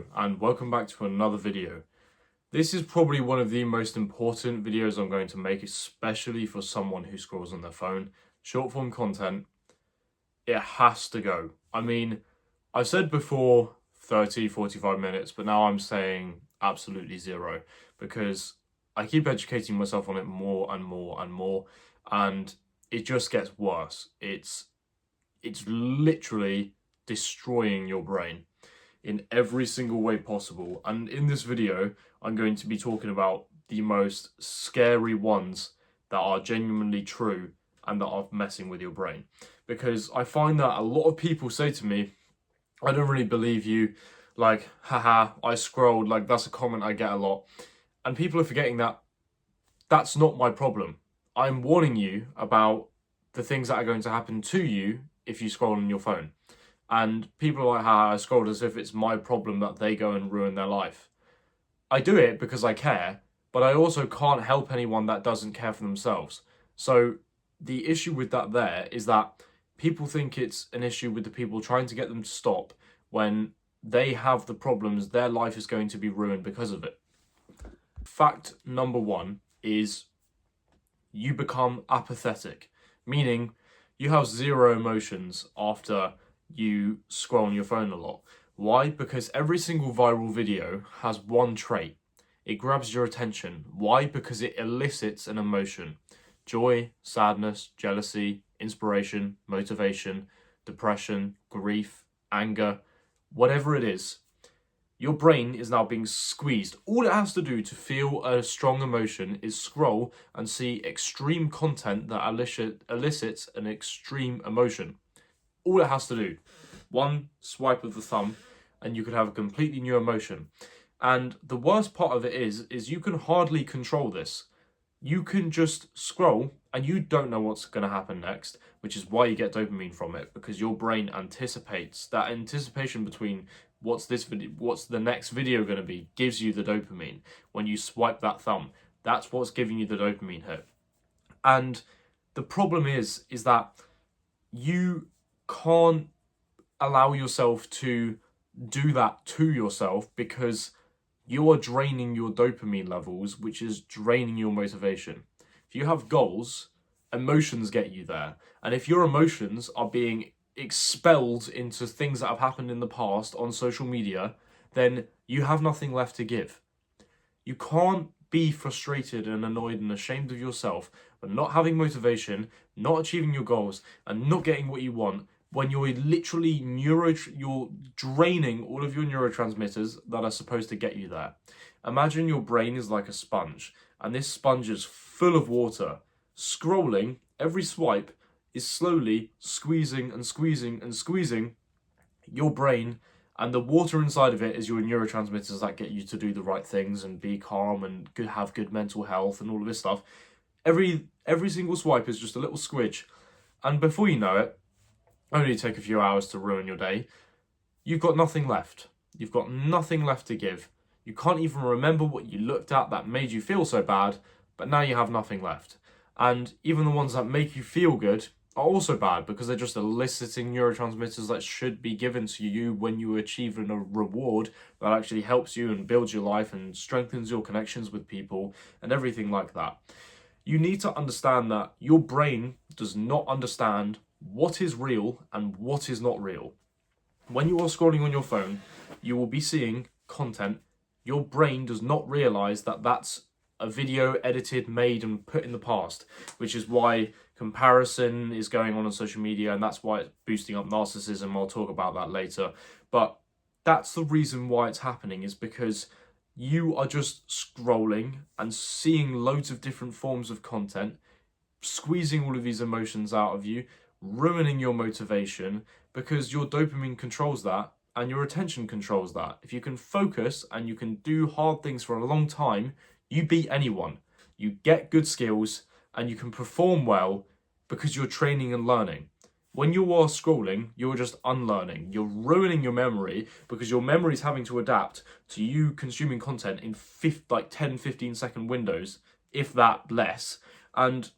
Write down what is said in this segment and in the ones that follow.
Hello and welcome back to another video. This is probably one of the most important videos I'm going to make, especially for someone who scrolls on their phone. Short form content, it has to go. I mean, I said before 30, 45 minutes, but now I'm saying absolutely zero because I keep educating myself on it more and more and more, and it just gets worse. It's literally destroying your brain in every single way possible. And in this video, I'm going to be talking about the most scary ones that are genuinely true and that are messing with your brain. Because I find that a lot of people say to me, I don't really believe you, like, haha, I scrolled, like that's a comment I get a lot. And people are forgetting that that's not my problem. I'm warning you about the things that are going to happen to you if you scroll on your phone. And people are like, I scrolled, as if it's my problem that they go and ruin their life. I do it because I care, but I also can't help anyone that doesn't care for themselves. So the issue with that there is that people think it's an issue with the people trying to get them to stop when they have the problems, their life is going to be ruined because of it. Fact number one is you become apathetic, meaning you have zero emotions after you scroll on your phone a lot. Why? Because every single viral video has one trait. It grabs your attention. Why? Because it elicits an emotion. Joy, sadness, jealousy, inspiration, motivation, depression, grief, anger, whatever it is. Your brain is now being squeezed. All it has to do to feel a strong emotion is scroll and see extreme content that elicits an extreme emotion. All it has to do, one swipe of the thumb, and you could have a completely new emotion. And the worst part of it is you can hardly control this. You can just scroll and you don't know what's going to happen next, which is why you get dopamine from it, because your brain anticipates. That anticipation between what's the next video going to be gives you the dopamine. When you swipe that thumb, that's what's giving you the dopamine hit. And the problem is that you can't allow yourself to do that to yourself because you are draining your dopamine levels, which is draining your motivation. If you have goals, emotions get you there. And if your emotions are being expelled into things that have happened in the past on social media, then you have nothing left to give. You can't be frustrated and annoyed and ashamed of yourself for not having motivation, not achieving your goals, and not getting what you want when you're literally you're draining all of your neurotransmitters that are supposed to get you there. Imagine your brain is like a sponge, and this sponge is full of water. Scrolling, every swipe, is slowly squeezing and squeezing and squeezing your brain, and the water inside of it is your neurotransmitters that get you to do the right things and be calm and have good mental health and all of this stuff. Every single swipe is just a little squidge, and before you know it, only take a few hours to ruin your day. You've got nothing left. You've got nothing left to give. You can't even remember what you looked at that made you feel so bad, but now you have nothing left. And even the ones that make you feel good are also bad because they're just eliciting neurotransmitters that should be given to you when you achieve a reward that actually helps you and builds your life and strengthens your connections with people and everything like that. You need to understand that your brain does not understand what is real and what is not real. When you are scrolling on your phone, you will be seeing content. Your brain does not realize that that's a video edited, made, and put in the past, which is why comparison is going on social media, and that's why it's boosting up narcissism. I'll talk about that later. But that's the reason why it's happening, is because you are just scrolling and seeing loads of different forms of content, squeezing all of these emotions out of you, ruining your motivation, because your dopamine controls that and your attention controls that. If you can focus and you can do hard things for a long time, you beat anyone. You get good skills and you can perform well because you're training and learning. When you are scrolling, you're just unlearning. You're ruining your memory because your memory is having to adapt to you consuming content in 10, 15-second windows, if that less. And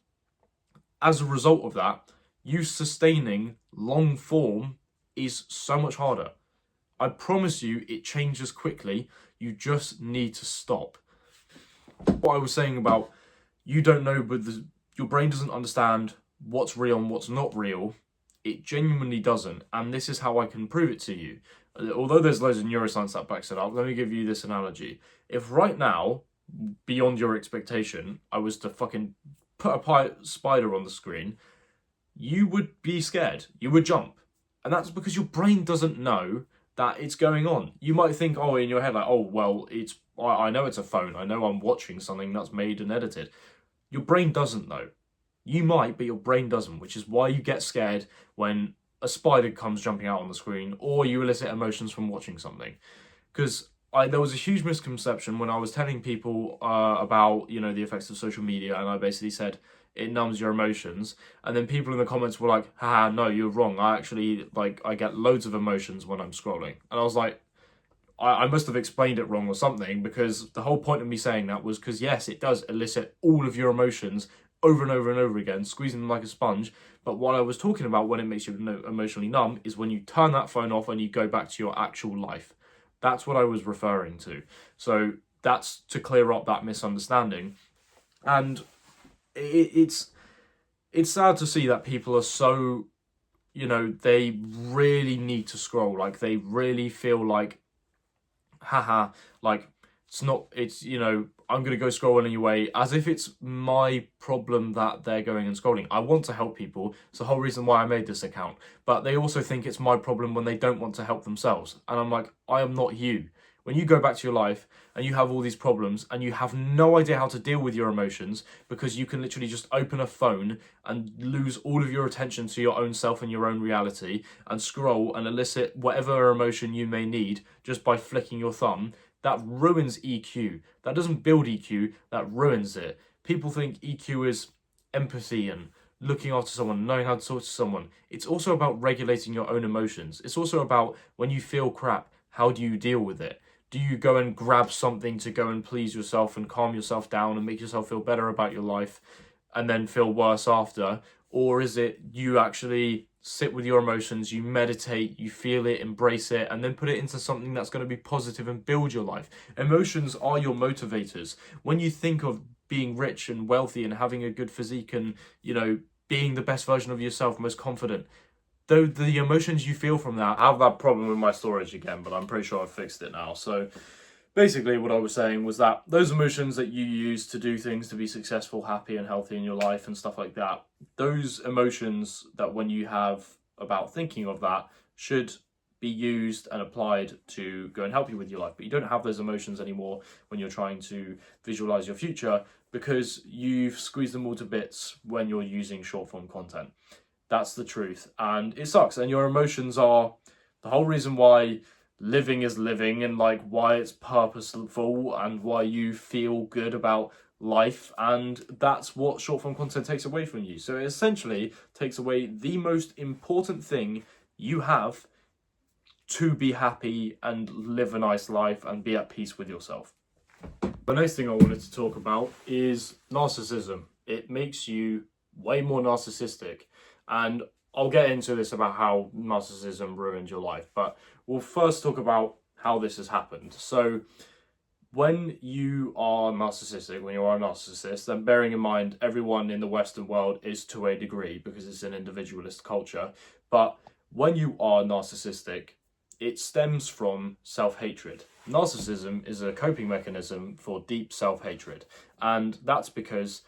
as a result of that, you sustaining long form is so much harder. I promise you, it changes quickly. You just need to stop. What I was saying about you don't know, but your brain doesn't understand what's real and what's not real. It genuinely doesn't. And this is how I can prove it to you. Although there's loads of neuroscience that backs it up, let me give you this analogy. If right now, beyond your expectation, I was to fucking put a spider on the screen, you would be scared. You would jump. And that's because your brain doesn't know that it's going on. You might think, oh, in your head, like, oh, well, I know it's a phone. I know I'm watching something that's made and edited. Your brain doesn't know. You might, but your brain doesn't, which is why you get scared when a spider comes jumping out on the screen or you elicit emotions from watching something. Because there was a huge misconception when I was telling people about, the effects of social media, and I basically said, it numbs your emotions. And then people in the comments were like, haha, no, you're wrong. I actually, I get loads of emotions when I'm scrolling. And I was like, I must have explained it wrong or something, because the whole point of me saying that was because, yes, it does elicit all of your emotions over and over and over again, squeezing them like a sponge. But what I was talking about when it makes you emotionally numb is when you turn that phone off and you go back to your actual life. That's what I was referring to. So that's to clear up that misunderstanding. And it's sad to see that people are so, they really need to scroll. Like, they really feel like, haha, like, I'm going to go scroll anyway, as if it's my problem that they're going and scrolling. I want to help people. It's the whole reason why I made this account. But they also think it's my problem when they don't want to help themselves. And I'm like, I am not you. When you go back to your life and you have all these problems and you have no idea how to deal with your emotions, because you can literally just open a phone and lose all of your attention to your own self and your own reality and scroll and elicit whatever emotion you may need just by flicking your thumb, that ruins EQ. That doesn't build EQ, that ruins it. People think EQ is empathy and looking after someone, knowing how to talk to someone. It's also about regulating your own emotions. It's also about when you feel crap, how do you deal with it? Do you go and grab something to go and please yourself and calm yourself down and make yourself feel better about your life and then feel worse after? Or is it you actually sit with your emotions, you meditate, you feel it, embrace it, and then put it into something that's going to be positive and build your life? Emotions are your motivators. When you think of being rich and wealthy and having a good physique and, being the best version of yourself, most confident, though the emotions you feel from that, I have that problem with my storage again, but I'm pretty sure I've fixed it now. So basically what I was saying was that those emotions that you use to do things to be successful, happy and healthy in your life and stuff like that, those emotions that when you have about thinking of that should be used and applied to go and help you with your life. But you don't have those emotions anymore when you're trying to visualize your future, because you've squeezed them all to bits when you're using short form content. That's the truth. And it sucks. And your emotions are the whole reason why living is living, and why it's purposeful and why you feel good about life. And that's what short form content takes away from you. So it essentially takes away the most important thing you have to be happy and live a nice life and be at peace with yourself. The next thing I wanted to talk about is narcissism. It makes you way more narcissistic. And I'll get into this about how narcissism ruined your life, but we'll first talk about how this has happened. So when you are narcissistic, when you are a narcissist, then bearing in mind everyone in the Western world is to a degree because it's an individualist culture, but when you are narcissistic, it stems from self-hatred. Narcissism is a coping mechanism for deep self-hatred, and that's because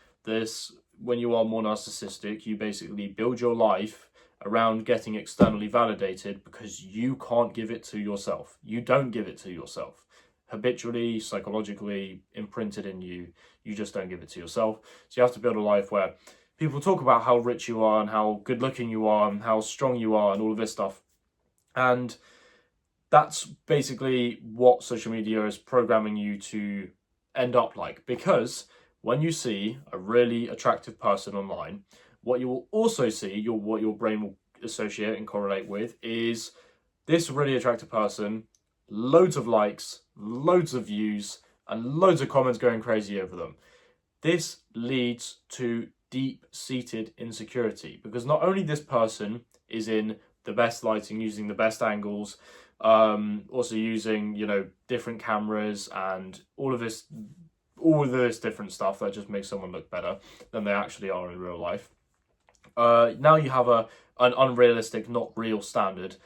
when you are more narcissistic, you basically build your life around getting externally validated because you can't give it to yourself. You don't give it to yourself. Habitually, psychologically imprinted in you, you just don't give it to yourself. So you have to build a life where people talk about how rich you are and how good looking you are and how strong you are and all of this stuff. And that's basically what social media is programming you to end up like, because when you see a really attractive person online, what you will also see, what your brain will associate and correlate with, is this really attractive person, loads of likes, loads of views, and loads of comments going crazy over them. This leads to deep-seated insecurity, because not only this person is in the best lighting, using the best angles, Also using, different cameras and all of this different stuff that just makes someone look better than they actually are in real life. Now you have an unrealistic, not real standard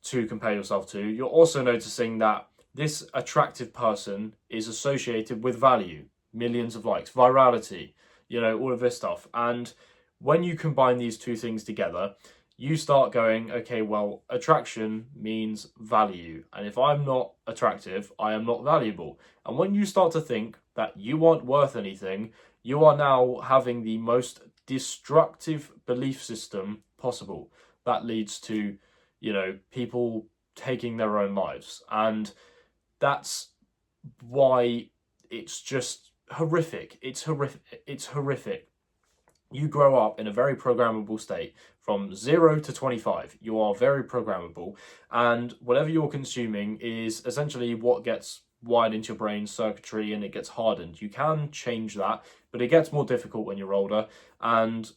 to compare yourself to. You're also noticing that this attractive person is associated with value, millions of likes, virality, all of this stuff. And when you combine these two things together, you start going, okay, well, attraction means value. And if I'm not attractive, I am not valuable. And when you start to think that you aren't worth anything, you are now having the most destructive belief system possible. That leads to, people taking their own lives. And that's why it's just horrific. It's horrific. It's horrific. You grow up in a very programmable state from 0 to 25. You are very programmable, and whatever you're consuming is essentially what gets wired into your brain circuitry, and it gets hardened. You can change that, but it gets more difficult when you're older, and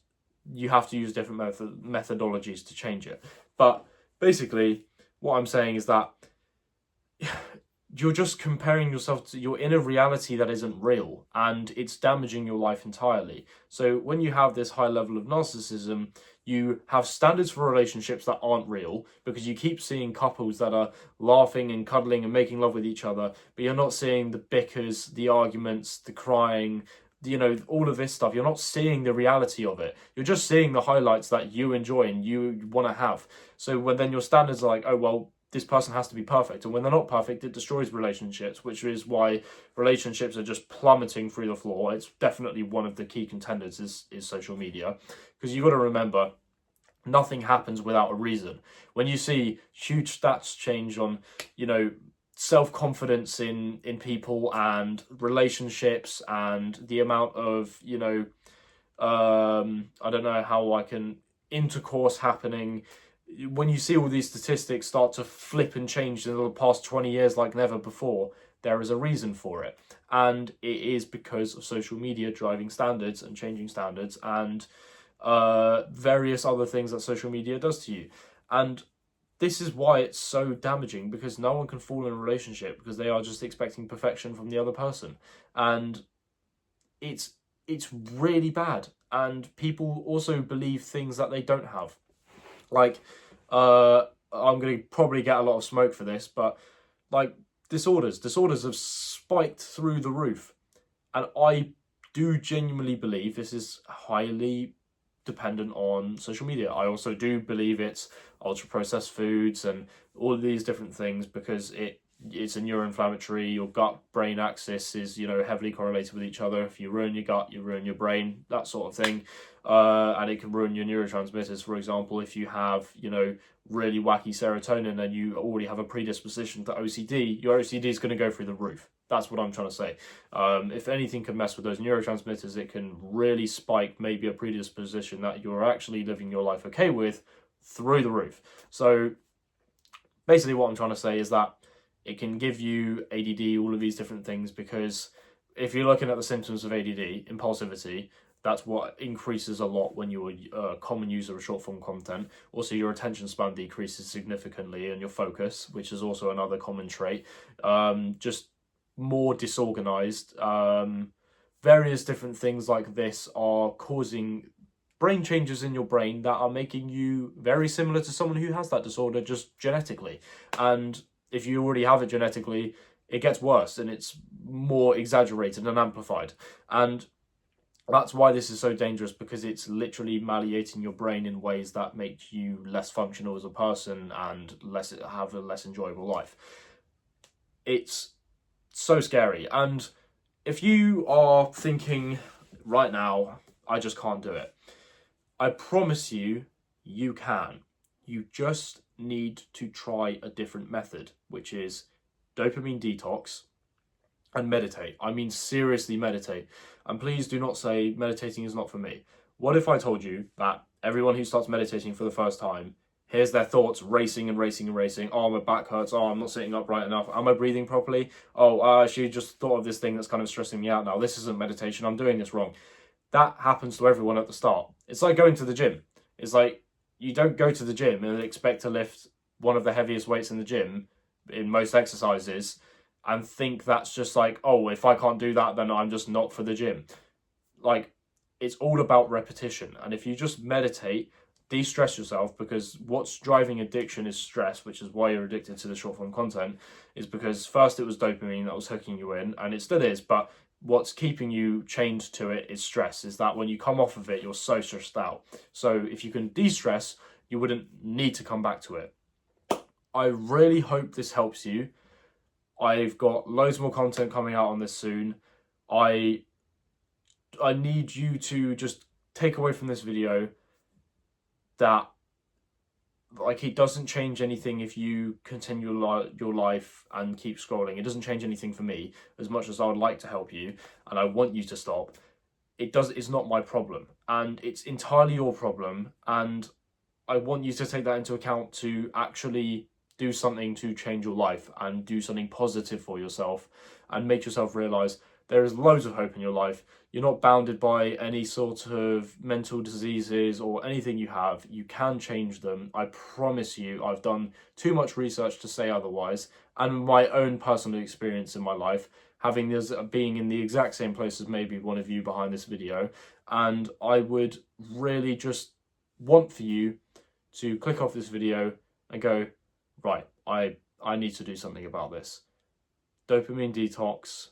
you have to use different methodologies to change it. But basically, what I'm saying is that you're just comparing yourself to, you're in a reality that isn't real, and it's damaging your life entirely. So when you have this high level of narcissism, you have standards for relationships that aren't real, because you keep seeing couples that are laughing and cuddling and making love with each other, but you're not seeing the bickers, the arguments, the crying, all of this stuff. You're not seeing the reality of it. You're just seeing the highlights that you enjoy and you want to have. So when then your standards are like, oh, well, this person has to be perfect. And when they're not perfect, it destroys relationships, which is why relationships are just plummeting through the floor. It's definitely one of the key contenders is social media. Because you've got to remember, nothing happens without a reason. When you see huge stats change on, self-confidence in people and relationships and the amount of, I don't know how I can, intercourse happening, when you see all these statistics start to flip and change in the past 20 years like never before, there is a reason for it. And it is because of social media driving standards and changing standards and various other things that social media does to you. And this is why it's so damaging, because no one can fall in a relationship because they are just expecting perfection from the other person. And it's really bad. And people also believe things that they don't have. Like, I'm going to probably get a lot of smoke for this, but like disorders have spiked through the roof. And I do genuinely believe this is highly dependent on social media. I also do believe it's ultra processed foods and all of these different things, because it's a neuroinflammatory. Your gut brain axis is, heavily correlated with each other. If you ruin your gut, you ruin your brain, that sort of thing. And it can ruin your neurotransmitters. For example, if you have, really wacky serotonin and you already have a predisposition to OCD, your OCD is going to go through the roof. That's what I'm trying to say. If anything can mess with those neurotransmitters, it can really spike maybe a predisposition that you're actually living your life okay with through the roof. So basically what I'm trying to say is that it can give you ADD, all of these different things, because if you're looking at the symptoms of ADD, impulsivity, that's what increases a lot when you're a common user of short form content. Also, your attention span decreases significantly, and your focus, which is also another common trait. Just more disorganized. Various different things like this are causing brain changes in your brain that are making you very similar to someone who has that disorder, just genetically. And if you already have it genetically, it gets worse and it's more exaggerated and amplified. And that's why this is so dangerous, because it's literally malleating your brain in ways that make you less functional as a person and have a less enjoyable life. It's so scary. And if you are thinking right now, I just can't do it, I promise you, you can. You just need to try a different method, which is dopamine detox and meditate. I mean, seriously meditate. And please do not say meditating is not for me. What if I told you that everyone who starts meditating for the first time hears their thoughts racing and racing and racing? Oh, my back hurts. Oh, I'm not sitting up right enough. Am I breathing properly? Oh, she just thought of this thing that's kind of stressing me out now. This isn't meditation. I'm doing this wrong. That happens to everyone at the start. It's like going to the gym. It's like you don't go to the gym and expect to lift one of the heaviest weights in the gym in most exercises and think that's just like, oh, if I can't do that, then I'm just not for the gym. Like, it's all about repetition. And if you just meditate, de-stress yourself, because what's driving addiction is stress, which is why you're addicted to the short form content, is because first it was dopamine that was hooking you in, and it still is, but what's keeping you chained to it is stress. Is that when you come off of it, you're so stressed out. So if you can de-stress, you wouldn't need to come back to it. I really hope this helps you. I've got loads more content coming out on this soon. I need you to just take away from this video that, like, it doesn't change anything if you continue your life and keep scrolling. It doesn't change anything for me, as much as I would like to help you and I want you to stop. It's not my problem, and it's entirely your problem, and I want you to take that into account to actually do something to change your life and do something positive for yourself and make yourself realize there is loads of hope in your life. You're not bounded by any sort of mental diseases or anything you have. You can change them. I promise you, I've done too much research to say otherwise, and my own personal experience in my life, having this, being in the exact same place as maybe one of you behind this video. And I would really just want for you to click off this video and go, right, I need to do something about this. Dopamine detox,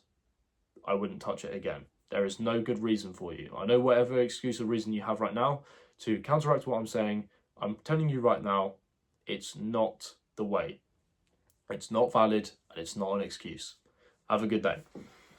I wouldn't touch it again. There is no good reason for you. I know whatever excuse or reason you have right now to counteract what I'm saying, I'm telling you right now, it's not the way. It's not valid, and it's not an excuse. Have a good day.